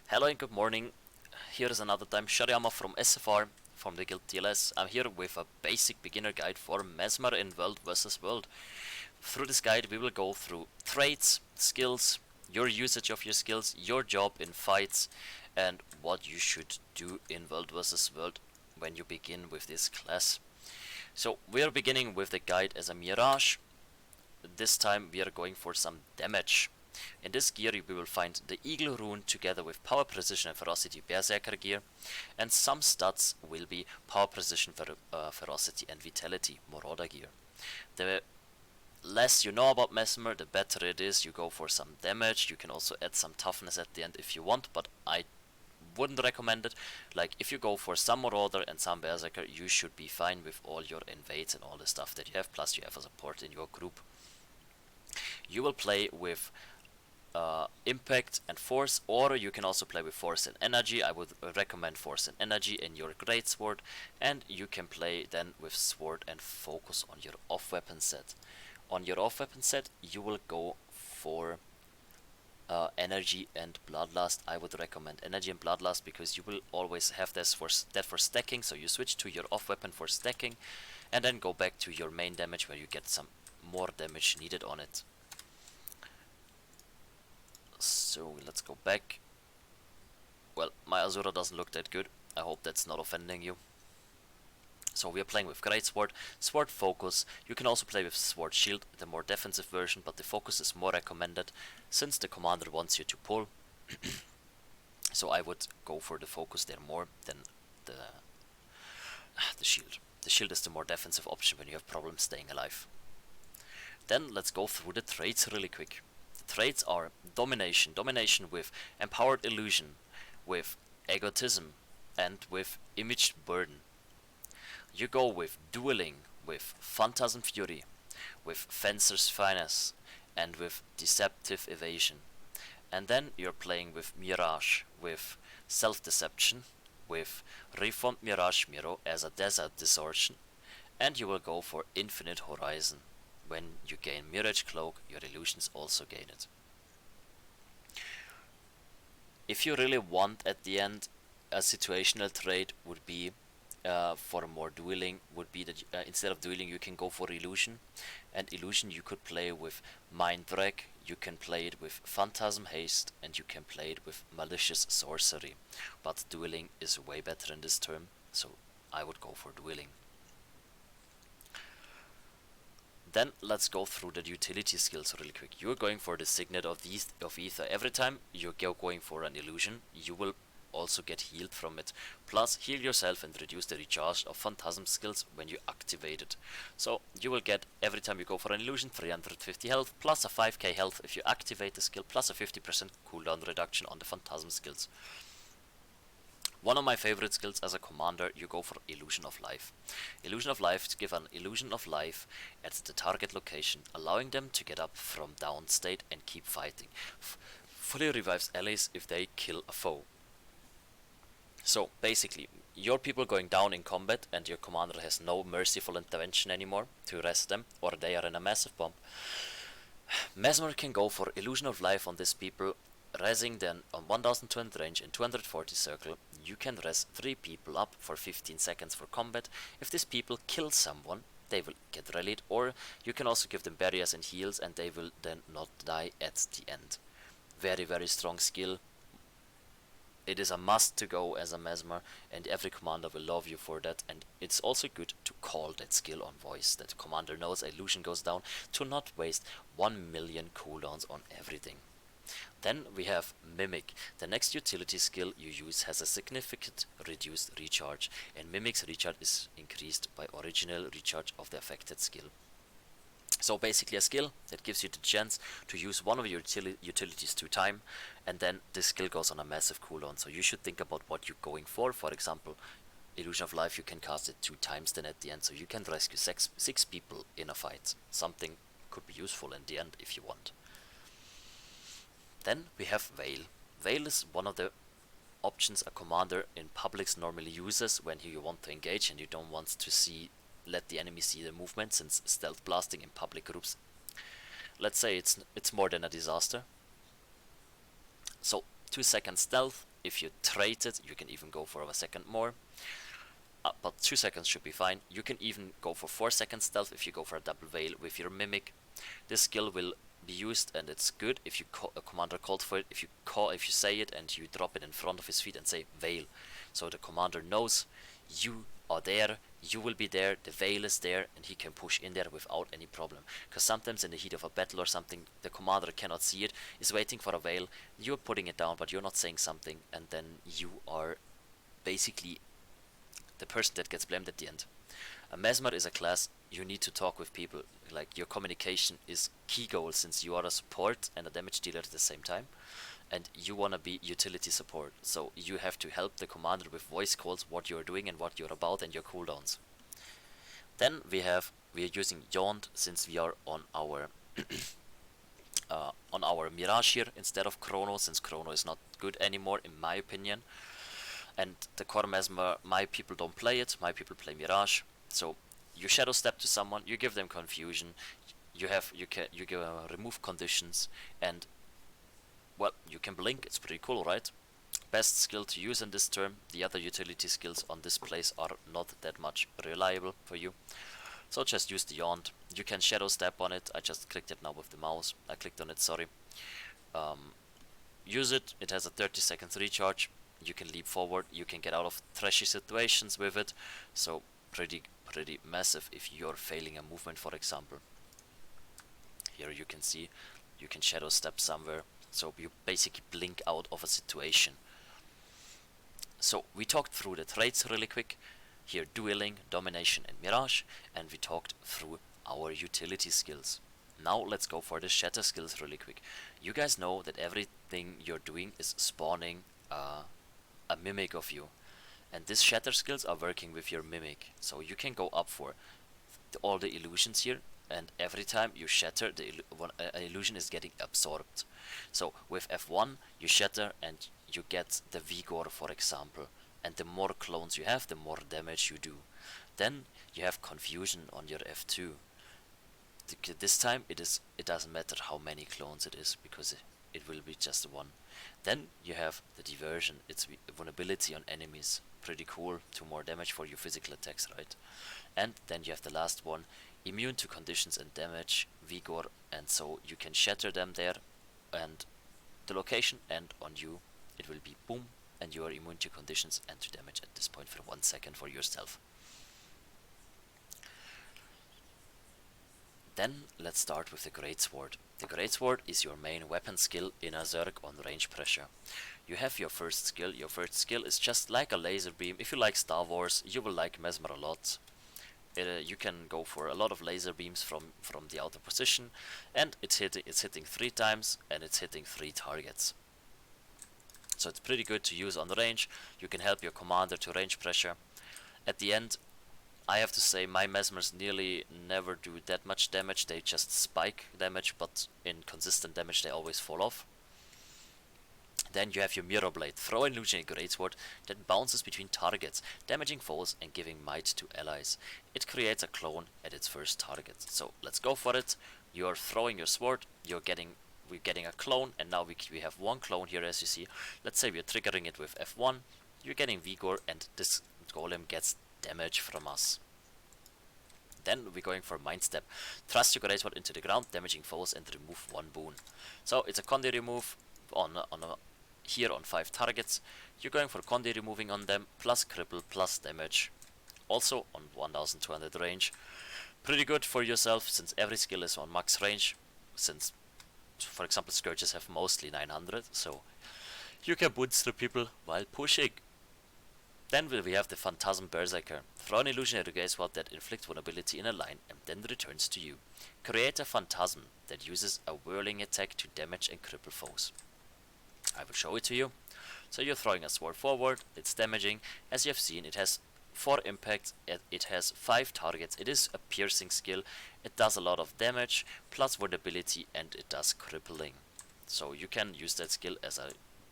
Hello and good morning. Here is another time Shariyama from SFR from the Guild TLS. I'm here with a basic beginner guide for Mesmer in World vs. World. Through this guide we will go through traits, skills, your usage of your skills, your job in fights, and what you should do in World vs. World when you begin with this class. So we are beginning with the guide as a Mirage. This time we are going for some damage. In this gear we will find the Eagle rune together with Power, Precision and Ferocity Berserker gear, and some stats will be Power, Precision, Ferocity and Vitality Marauder gear. The less you know about Mesmer, the better it is. You go for some damage, you can also add some toughness at the end if you want, but I wouldn't recommend it. Like, if you go for some Marauder and some Berserker, you should be fine with all your invades and all the stuff that you have, plus you have a support in your group. You will play with impact and force, or you can also play with force and energy. I would recommend force and energy in your great sword, and you can play then with sword and focus on your off weapon set. On your off weapon set you will go for energy and bloodlust. I would recommend energy and bloodlust because you will always have that for stacking, so you switch to your off weapon for stacking and then go back to your main damage where you get some more damage needed on it. So let's go back. Well, my Azura doesn't look that good. I hope that's not offending you. So we are playing with Greatsword, Sword Focus. You can also play with Sword Shield, the more defensive version, but the Focus is more recommended since the commander wants you to pull. So I would go for the Focus there more than the Shield. The Shield is the more defensive option when you have problems staying alive. Then let's go through the traits really quick. Traits are Domination, Domination with Empowered Illusion, with Egotism, and with Imaged Burden. You go with Dueling, with Phantasm Fury, with Fencer's Finesse, and with Deceptive Evasion. And then you're playing with Mirage, with Self-Deception, with Reformed Mirage Miro as a Desert Distortion, and you will go for Infinite Horizon. When you gain Mirage Cloak, your illusions also gain it. If you really want at the end, a situational trait would be for more dueling, would be that instead of dueling you can go for illusion. And illusion you could play with Mind Wreck, you can play it with Phantasm Haste, and you can play it with Malicious Sorcery. But dueling is way better in this term, so I would go for dueling. Then let's go through the utility skills really quick. You're going for the Signet of Ether. Every time you're going for an illusion, you will also get healed from it. Plus, heal yourself and reduce the recharge of Phantasm skills when you activate it. So you will get, every time you go for an illusion, 350 health, plus a 5k health if you activate the skill, plus a 50% cooldown reduction on the Phantasm skills. One of my favorite skills as a commander, you go for Illusion of Life. Illusion of Life to give an illusion of life at the target location, allowing them to get up from down state and keep fighting. Fully revives allies if they kill a foe. So basically, your people going down in combat and your commander has no merciful intervention anymore to rest them, or they are in a massive bump. Mesmer can go for Illusion of Life on these people, resing then on 1200 range and 240 circle. You can res 3 people up for 15 seconds for combat. If these people kill someone, they will get rallied, or you can also give them barriers and heals and they will then not die at the end. Very, very strong skill. It is a must to go as a Mesmer, and every commander will love you for that. And it's also good to call that skill on voice, that the commander knows illusion goes down, to not waste 1 million cooldowns on everything. Then we have Mimic. The next utility skill you use has a significant reduced recharge, and Mimic's recharge is increased by original recharge of the affected skill. So basically a skill that gives you the chance to use one of your utilities 2 times, and then this skill goes on a massive cooldown. So you should think about what you're going for. For example, Illusion of Life, you can cast it 2 times then at the end, so you can rescue 6 people in a fight. Something could be useful in the end if you want. Then we have Veil. Veil is one of the options a commander in publics normally uses when you want to engage and you don't want to let the enemy see the movement, since stealth blasting in public groups, let's say it's more than a disaster. So 2 second stealth, if you trade it, you can even go for a second more. But 2 seconds should be fine. You can even go for 4 seconds stealth if you go for a double veil with your Mimic. This skill will be used, and it's good if you a commander called for it. If you say it and you drop it in front of his feet and say veil, so the commander knows you are there, you will be there, the veil is there, and he can push in there without any problem. Because sometimes in the heat of a battle or something, the commander cannot see it, is waiting for a veil, you're putting it down, but you're not saying something, and then you are basically the person that gets blamed at the end. A Mesmer is a class you need to talk with people. Like, your communication is key goal, since you are a support and a damage dealer at the same time, and you want to be utility support, so you have to help the commander with voice calls, what you're doing and what you're about, and your cooldowns. Then we are using Yond, since we are on our Mirage here instead of Chrono, since Chrono is not good anymore in my opinion. And the core Mesmer, my people don't play it, my people play Mirage. So you shadow step to someone, you give them confusion, you remove conditions, and well, you can blink. It's pretty cool, right? Best skill to use in this term. The other utility skills on this place are not that much reliable for you, so just use the Yond. You can shadow step on it. I just clicked it now with the mouse. I clicked on it, sorry. Use it. It has a 30 seconds recharge. You can leap forward. You can get out of trashy situations with it. So pretty massive if you're failing a movement, for example. Here you can see you can shadow step somewhere. So you basically blink out of a situation. So we talked through the traits really quick. Here, Dueling, Domination and Mirage. And we talked through our utility skills. Now let's go for the shatter skills really quick. You guys know that everything you're doing is spawning a mimic of you. And these shatter skills are working with your mimic. So you can go up for all the illusions here. And every time you shatter, an illusion is getting absorbed. So with F1, you shatter and you get the Vigor, for example. And the more clones you have, the more damage you do. Then you have Confusion on your F2. This time it doesn't matter how many clones it is, because it will be just one. Then you have the Diversion. It's vulnerability on enemies. Pretty cool. 2 more damage for your physical attacks, right? And then you have the last one. Immune to conditions and damage, Vigor, and so you can shatter them there, and the location, and on you it will be boom, and you are immune to conditions and to damage at this point for 1 second for yourself. Then let's start with the Greatsword. The Greatsword is your main weapon skill in a Zerg on range pressure. You have your first skill. Your first skill is just like a laser beam. If you like Star Wars, you will like Mesmer a lot. You can go for a lot of laser beams from the outer position, and it's hitting 3 times, and it's hitting 3 targets. So it's pretty good to use on the range. You can help your commander to range pressure. At the end, I have to say my Mesmers nearly never do that much damage. They just spike damage, but in consistent damage they always fall off. Then you have your Mirror Blade. Throw an illusion in Greatsword that bounces between targets, damaging foes and giving might to allies. It creates a clone at its first target. So let's go for it. You are throwing your sword, we're getting a clone, and now we have 1 clone here, as you see. Let's say we're triggering it with F1, you're getting Vigor, and this golem gets damage from us. Then we're going for Mind Step. Thrust your Greatsword into the ground, damaging foes, and remove 1 boon. So it's a Condi remove here on 5 targets. You're going for Condi removing on them, plus cripple, plus damage. Also on 1200 range. Pretty good for yourself, since every skill is on max range. Since, for example, Scourges have mostly 900, so you can bounce through people while pushing. Then we have the Phantasm Berserker. Throw an illusion at a Greatsword that inflicts vulnerability in a line and then returns to you. Create a Phantasm that uses a whirling attack to damage and cripple foes. I will show it to you. So you're throwing a sword forward, it's damaging. As you have seen, it has 4 impacts, it has 5 targets, it is a piercing skill, it does a lot of damage, plus vulnerability, and it does crippling. So you can use that skill as a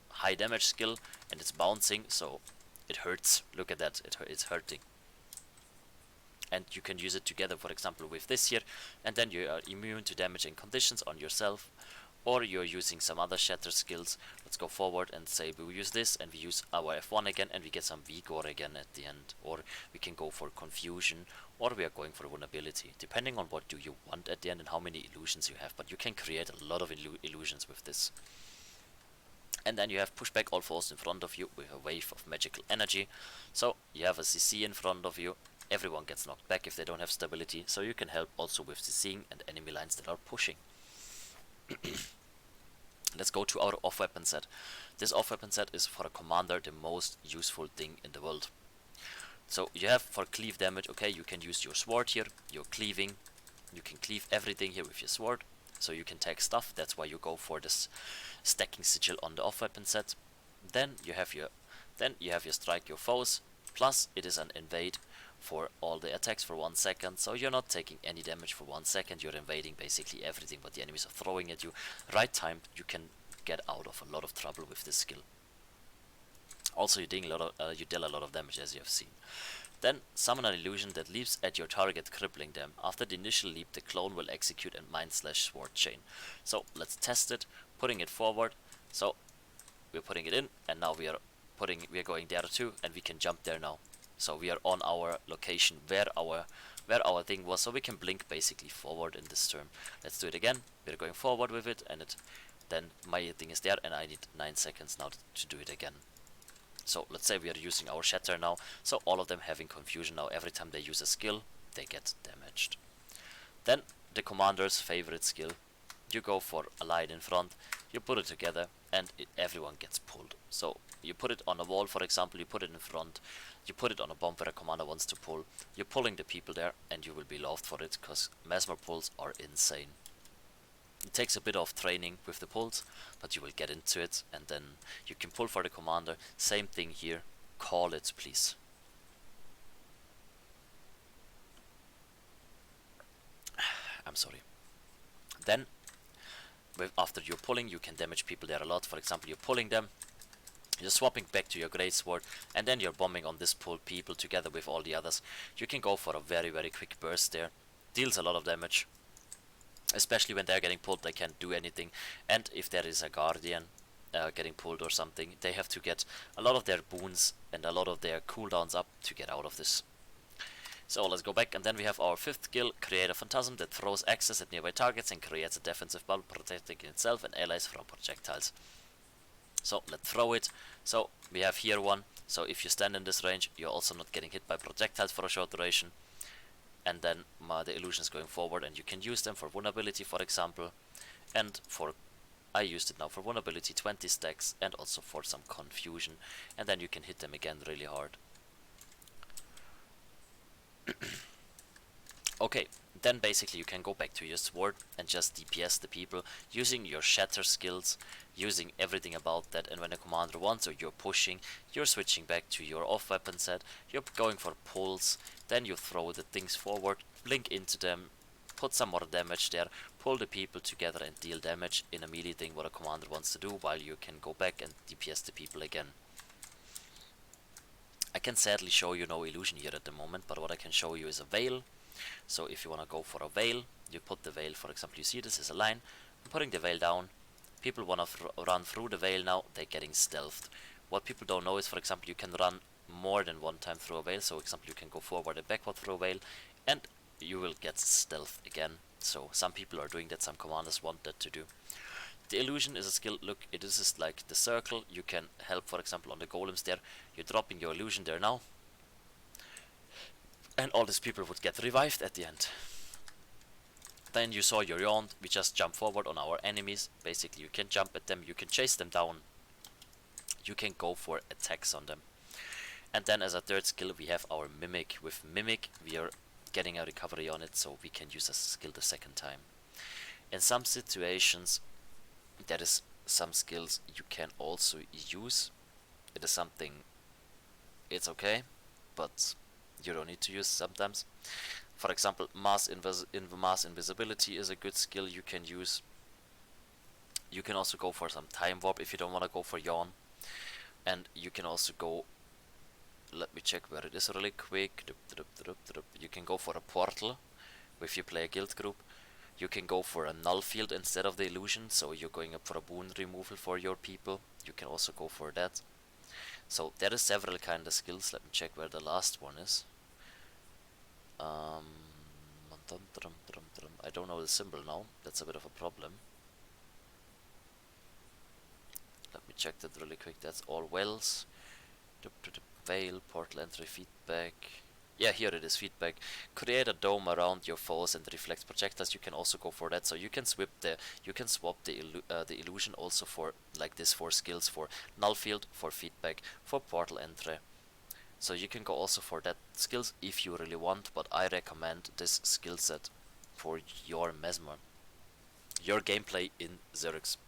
high damage skill, and it's bouncing, so it hurts. Look at that, it's hurting. And you can use it together, for example, with this here, and then you are immune to damage and conditions on yourself. or you're using some other shatter skills. Let's go forward and say we use this and we use our F1 again and we get some Vigor again at the end, or we can go for confusion, or we are going for vulnerability, depending on what do you want at the end and how many illusions you have. But you can create a lot of illusions with this. And then you have pushback all foes in front of you with a wave of magical energy. So you have a CC in front of you. Everyone gets knocked back if they don't have stability, so you can help also with CCing and enemy lines that are pushing. Let's go to our off-weapon set. This off-weapon set is for a commander the most useful thing in the world. So you have for cleave damage, okay, you can use your sword here, your cleaving. You can cleave everything here with your sword, so you can take stuff. That's why you go for this stacking sigil on the off-weapon set. Then you have your strike your foes, plus it is an invade for all the attacks for 1 second, so you're not taking any damage for 1 second. You're invading basically everything what the enemies are throwing at you. Right timed, you can get out of a lot of trouble with this skill. Also, you deal a lot of damage, as you have seen. Then summon an illusion that leaps at your target, crippling them. After the initial leap, the clone will execute a mind/sword chain. So let's test it, putting it forward. So we're putting it in, and now we are going there too, and we can jump there now. So we are on our location where our thing was, so we can blink basically forward in this turn. Let's do it again. We're going forward with it, and then my thing is there, and I need 9 seconds now to do it again. So let's say we are using our shatter now, so all of them having confusion now. Every time they use a skill, they get damaged. Then the commander's favorite skill. You go for a line in front, you put it together, and everyone gets pulled. So you put it on a wall, for example, you put it in front, you put it on a bomb where a commander wants to pull, you're pulling the people there, and you will be loved for it, because Mesmer pulls are insane. It takes a bit of training with the pulls, but you will get into it, and then you can pull for the commander. Same thing here, call it please. I'm sorry. Then after you're pulling, you can damage people there a lot. For example, you're pulling them, you're swapping back to your greatsword, and then you're bombing on this pulled people together with all the others. You can go for a very quick burst there. Deals a lot of damage. Especially when they're getting pulled, they can't do anything. And if there is a guardian getting pulled or something, they have to get a lot of their boons and a lot of their cooldowns up to get out of this. So let's go back, and then we have our 5th skill, create a phantasm that throws axes at nearby targets and creates a defensive bubble protecting itself and allies from projectiles. So let's throw it. So we have here one, so if you stand in this range, you're also not getting hit by projectiles for a short duration. And then the illusion is going forward, and you can use them for vulnerability, for example, and I used it now for vulnerability, 20 stacks, and also for some confusion, and then you can hit them again really hard. Okay, then basically you can go back to your sword and just DPS the people using your shatter skills, using everything about that. And when a commander wants, or you're pushing, you're switching back to your off weapon set, you're going for pulls, then you throw the things forward, blink into them, put some more damage there, pull the people together and deal damage in a melee thing what a commander wants to do, while you can go back and DPS the people again. I can sadly show you no illusion here at the moment, but what I can show you is a veil. So if you want to go for a veil, you put the veil, for example, you see this is a line, I'm putting the veil down, people want to run through the veil now, they're getting stealthed. What people don't know is, for example, you can run more than one time through a veil, so for example you can go forward and backward through a veil, and you will get stealth again. So some people are doing that, some commanders want that to do. The illusion is a skill, look, it is just like the circle, you can help, for example, on the golems there, you're dropping your illusion there now, and all these people would get revived at the end. Then you saw your yawn, we just jump forward on our enemies, basically you can jump at them, you can chase them down, you can go for attacks on them. And then as a 3rd skill we have our Mimic. With Mimic we are getting a recovery on it, so we can use this skill the 2nd time. In some situations there is some skills you can also use, it is something, it's okay, but you don't need to use sometimes. For example, mass invisibility is a good skill you can use. You can also go for some time warp if you don't want to go for yawn. And you can also go, let me check where it is really quick. You can go for a portal if you play a guild group. You can go for a null field instead of the illusion, so you're going up for a boon removal for your people. You can also go for that. So there are several kind of skills. Let me check where the last one is. I don't know the symbol now. That's a bit of a problem. Let me check that really quick. That's all wells. Veil, portal entry, feedback. Yeah, here it is, feedback. Create a dome around your foes and reflect projectiles. You can also go for that. So you can swap the illusion also for like this 4 skills for null field, for feedback, for portal entry. So you can go also for that skills if you really want, but I recommend this skill set for your Mesmer, your gameplay in Zergs.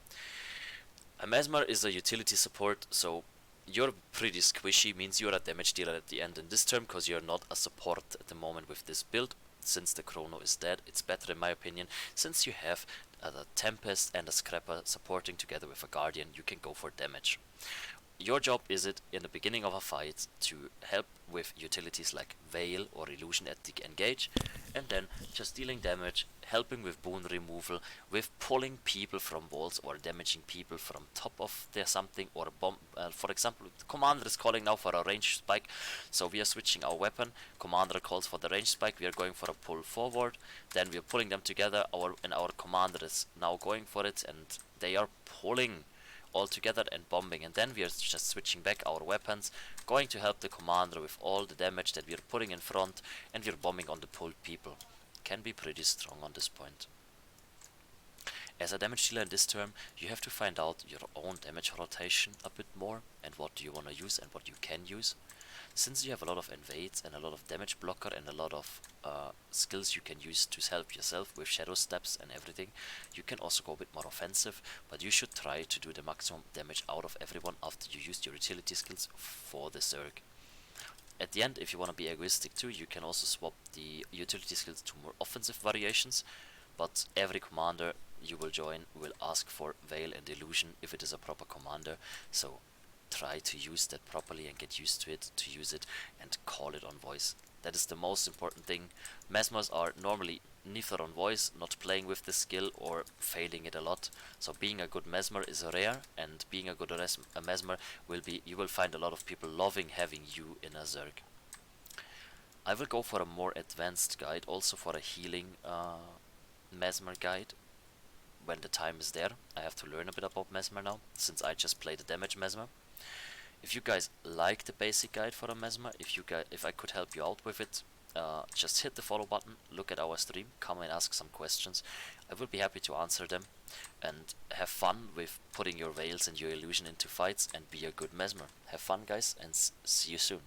A Mesmer is a utility support, so you're pretty squishy, means you're a damage dealer at the end in this term, because you're not a support at the moment with this build. Since the Chrono is dead, it's better in my opinion, since you have a Tempest and a Scrapper supporting together with a Guardian, you can go for damage. Your job is it in the beginning of a fight to help with utilities like Veil or Illusion at the engage, and then just dealing damage, helping with boon removal, with pulling people from walls or damaging people from top of their something or a bomb. For example, the commander is calling now for a range spike, so we are switching our weapon. Commander calls for the range spike, we are going for a pull forward, then we are pulling them together, and our commander is now going for it, and they are pulling all together and bombing, and then we are just switching back our weapons, going to help the commander with all the damage that we are putting in front, and we are bombing on the pulled people. Can be pretty strong on this point. As a damage dealer in this term, you have to find out your own damage rotation a bit more, and what do you want to use and what you can use. Since you have a lot of invades and a lot of damage blocker and a lot of skills you can use to help yourself with shadow steps and everything, you can also go a bit more offensive, but you should try to do the maximum damage out of everyone after you used your utility skills for the Zerg. At the end, if you want to be egoistic too, you can also swap the utility skills to more offensive variations, but every commander you will join will ask for Veil and Illusion if it is a proper commander, so try to use that properly and get used to it, to use it and call it on voice. That is the most important thing. Mesmers are normally neither on voice, not playing with the skill, or failing it a lot. So being a good Mesmer is rare, and being a good Mesmer will be, you will find a lot of people loving having you in a Zerg. I will go for a more advanced guide, also for a healing Mesmer guide. When the time is there, I have to learn a bit about Mesmer now, since I just play the damage Mesmer. If you guys like the basic guide for a Mesmer, if I could help you out with it, just hit the follow button, look at our stream, come and ask some questions. I will be happy to answer them, and have fun with putting your Veils and your Illusion into fights and be a good Mesmer. Have fun guys, and see you soon.